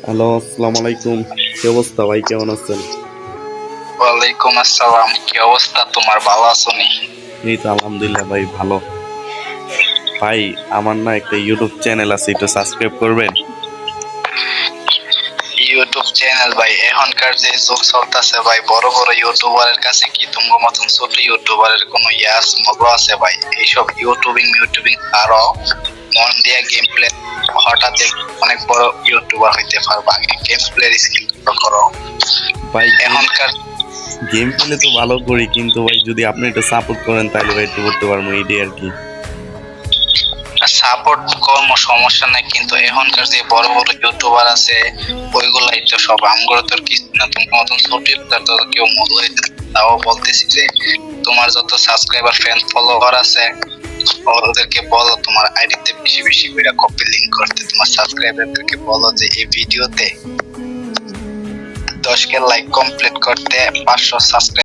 Hello, আসসালামু আলাইকুম। কি অবস্থা ভাই, কেমন আছেন? ওয়ালাইকুম আসসালাম। কি অবস্থা তোমার, ভালো আছো নি? এই তো আলহামদুলিল্লাহ ভাই, ভালো। ভাই, আমার না একটা ইউটিউব চ্যানেল আছে, একটু সাবস্ক্রাইব করবেন? ইউটিউব চ্যানেল ভাই, এখনকার যে যুগ চলতেছে ভাই, বড় বড় ইউটিউবারের কাছে কি তোমার মতন ছোট ইউটিউবারের কোনো মগ্ন আছে ভাই? এইসব ইউটিউবিং আরো মন দিয়ে গেম প্লে, হঠাৎ অনেক বড় ইউটিউবার হইতে পারবা। আগে গেম প্লের স্কিল করো। ভাই, এখনকার গেম প্লে তো ভালো করি, কিন্তু ভাই যদি আপনি একটু সাপোর্ট করেন তাহলে ভাই একটু করতে পারবো, এইটাই আর কি। সাপোর্ট কর্ম সমস্যা নাই, কিন্তু এখনকার যে বড় বড় ইউটিউবার আছে ওইগুলাই তো সব আমগুলো তোর কিছু না। তোমার মতন ছোট ইউটিউবার তো কেউ মূল্যই দেয় না। তাও বলতেছি যে তোমার যত সাবস্ক্রাইবার ফ্যান ফলোয়ার আছে ওদেরকে বলো তোমার আইডিতে বেশি বেশি করে কপি লিংক করতে। তোমার সাবস্ক্রাইবারদেরকে বলো যে এই ভিডিওতে 10K লাইক কমপ্লিট করতে 500 সাবস্ক্রাইব